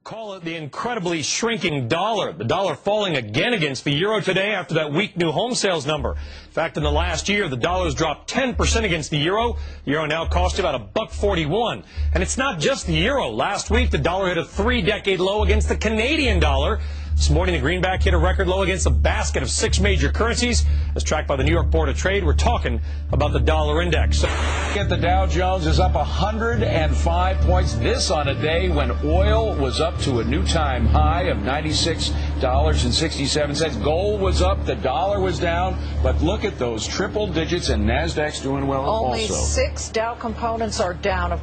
Call it the incredibly shrinking dollar. The dollar falling again against the euro today after that weak new home sales number. In fact, in the last year, the dollar's dropped 10% against the euro. The euro now costs about $1.41. And it's not just the euro. Last week, the dollar hit a three-decade low against the Canadian dollar. This morning, the greenback hit a record low against a basket of 6 major currencies. As tracked by the New York Board of Trade, we're talking about the dollar index. The Dow Jones is up 105 points. This on a day when oil was up to a new time high of $96.67. Gold was up, the dollar was down, but look at those triple digits, and NASDAQ's doing well Only also. 6 Dow components are down.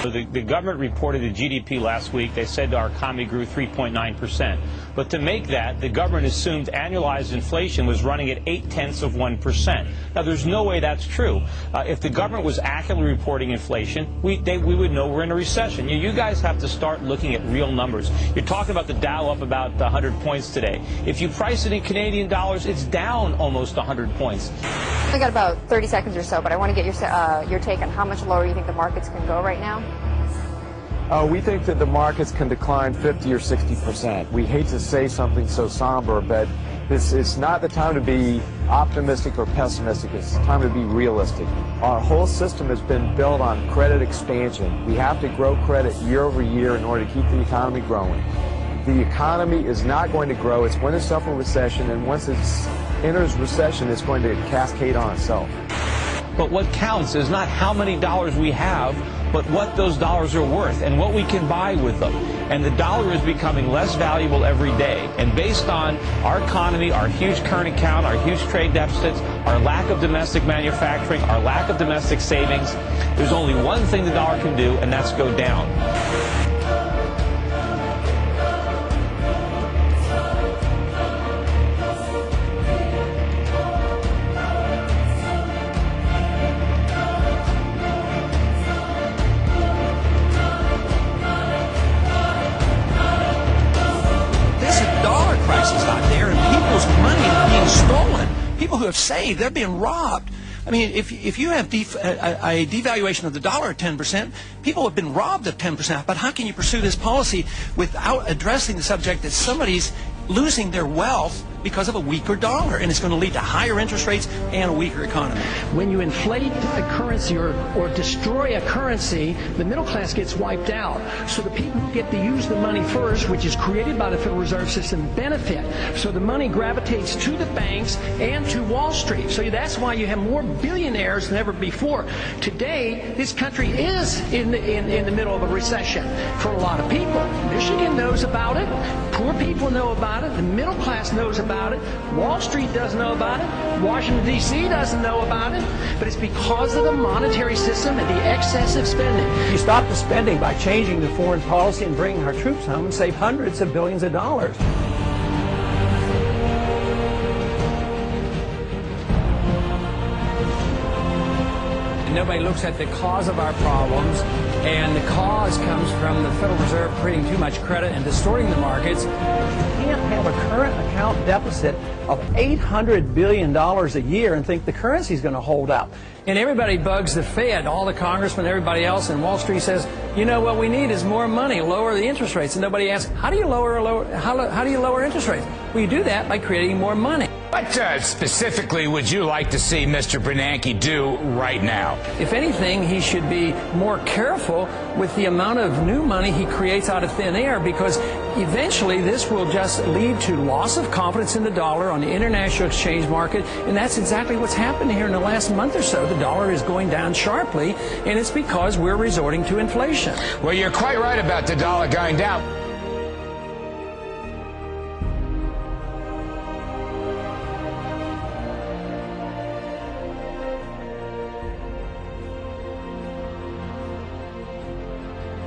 The government reported the GDP last week. They said our economy grew 3.9%. But to make that, the government assumed annualized inflation was running at 0.8%. Now, there's no way that's true. If the government was accurately reporting inflation, we would know we're in a recession. You guys have to start looking at real numbers. You're talking about the Dow up about 100 points today. If you price it in Canadian dollars, it's down almost 100 points. I got about 30 seconds or so, but I want to get your take on how much lower you think the markets can go right now. We think that the markets can decline 50 or 60%. We hate to say something so somber, but it's not the time to be optimistic or pessimistic. It's the time to be realistic. Our whole system has been built on credit expansion. We have to grow credit year over year in order to keep the economy growing. The economy is not going to grow. It's going to suffer recession, and once it enters recession, it's going to cascade on itself. But what counts is not how many dollars we have, but what those dollars are worth and what we can buy with them. And the dollar is becoming less valuable every day. And based on our economy, our huge current account, our huge trade deficits, our lack of domestic manufacturing, our lack of domestic savings, there's only one thing the dollar can do, and that's go down. People who have saved, they're being robbed. I mean, if you have a devaluation of the dollar at 10%, people have been robbed of 10%. But how can you pursue this policy without addressing the subject that somebody's losing their wealth because of a weaker dollar, and it's going to lead to higher interest rates and a weaker economy? When you inflate a currency or destroy a currency, the middle class gets wiped out. So the people who get to use the money first, which is created by the Federal Reserve System, benefit. So the money gravitates to the banks and to Wall Street. So that's why you have more billionaires than ever before. Today, this country is in the middle of a recession for a lot of people. Michigan knows about it. Poor people know about it. The middle class knows about it. Wall Street doesn't know about it. Washington, D.C. doesn't know about it. But it's because of the monetary system and the excessive spending. You stop the spending by changing the foreign policy and bringing our troops home and save hundreds of billions of dollars. Nobody looks at the cause of our problems, and the cause comes from the Federal Reserve creating too much credit and distorting the markets. You can't have a current account deficit of $800 billion a year and think the currency is going to hold out. And everybody bugs the Fed, all the congressmen, everybody else, and Wall Street says, you know, what we need is more money, lower the interest rates. And nobody asks, how do you lower interest rates? Well, you do that by creating more money. What specifically would you like to see Mr. Bernanke do right now? If anything, he should be more careful with the amount of new money he creates out of thin air, because eventually this will just lead to loss of confidence in the dollar on the international exchange market, and that's exactly what's happened here in the last month or so. The dollar is going down sharply, and it's because we're resorting to inflation. Well, you're quite right about the dollar going down.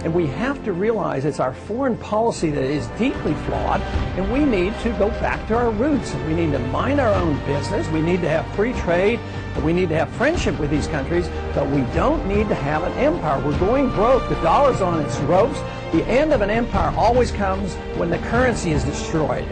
And we have to realize it's our foreign policy that is deeply flawed, and we need to go back to our roots. We need to mind our own business. We need to have free trade. We need to have friendship with these countries, but we don't need to have an empire. We're going broke. The dollar's on its ropes. The end of an empire always comes when the currency is destroyed.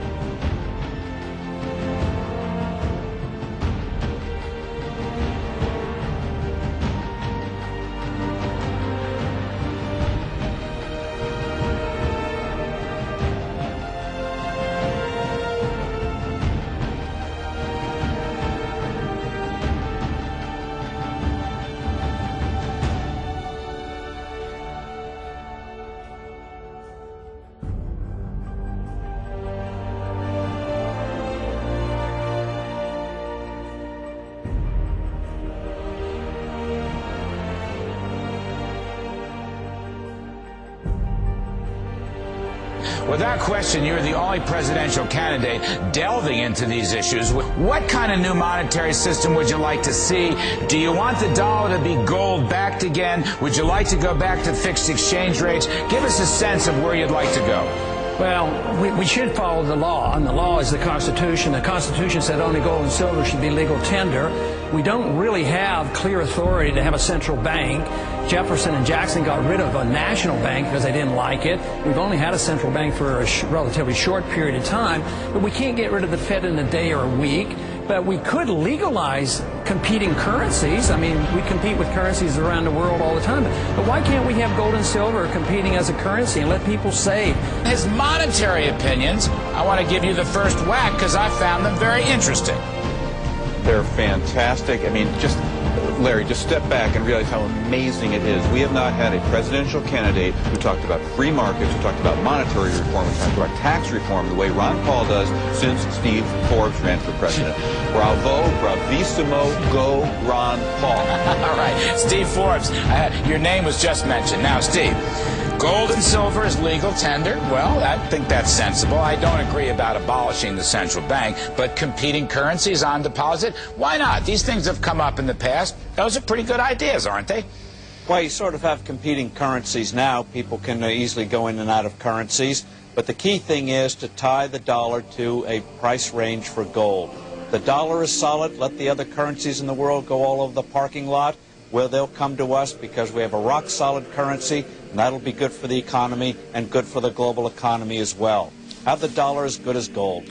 Without question, you're the only presidential candidate delving into these issues. What kind of new monetary system would you like to see? Do you want the dollar to be gold-backed again? Would you like to go back to fixed exchange rates? Give us a sense of where you'd like to go. Well, we should follow the law, and the law is the Constitution. The Constitution said only gold and silver should be legal tender. We don't really have clear authority to have a central bank. Jefferson and Jackson got rid of a national bank because they didn't like it. We've only had a central bank for a relatively short period of time, but we can't get rid of the Fed in a day or a week. But we could legalize competing currencies. I mean, we compete with currencies around the world all the time. But why can't we have gold and silver competing as a currency and let people save? His monetary opinions, I want to give you the first whack because I found them very interesting. They're fantastic. I mean, Larry, just step back and realize how amazing it is. We have not had a presidential candidate who talked about free markets, who talked about monetary reform, who talked about tax reform the way Ron Paul does since Steve Forbes ran for president. Bravo, bravissimo, go Ron Paul. All right, Steve Forbes, your name was just mentioned. Now, Steve, gold and silver is legal tender. Well, I think that's sensible. I don't agree about abolishing the central bank, but competing currencies on deposit, why not? These things have come up in the past. Those are pretty good ideas, aren't they? Well, you sort of have competing currencies now. People can easily go in and out of currencies. But the key thing is to tie the dollar to a price range for gold. The dollar is solid. Let the other currencies in the world go all over the parking lot. Well, they'll come to us because we have a rock-solid currency, and that'll be good for the economy and good for the global economy as well. Have the dollar as good as gold.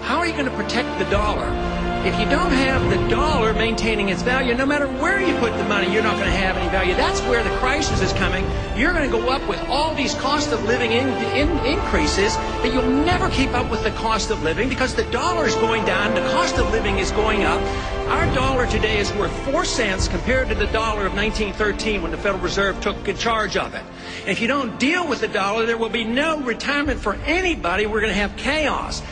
How are you going to protect the dollar? If you don't have the dollar maintaining its value, no matter where you put the money, you're not going to have any value. That's where the crisis is coming. You're going to go up with all these cost of living increases that you'll never keep up with the cost of living because the dollar is going down, the cost of living is going up. Our dollar today is worth 4 cents compared to the dollar of 1913 when the Federal Reserve took charge of it. And if you don't deal with the dollar, there will be no retirement for anybody. We're going to have chaos.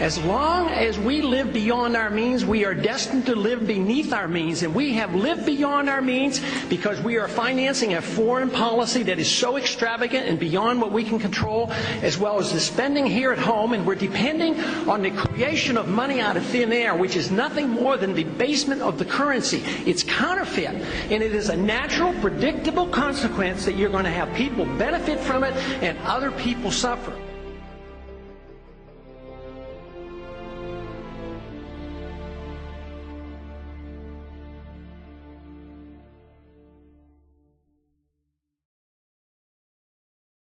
As long as we live beyond our means, we are destined to live beneath our means. And we have lived beyond our means because we are financing a foreign policy that is so extravagant and beyond what we can control, as well as the spending here at home. And we're depending on the creation of money out of thin air, which is nothing more than debasement of the currency. It's counterfeit. And it is a natural, predictable consequence that you're going to have people benefit from it and other people suffer.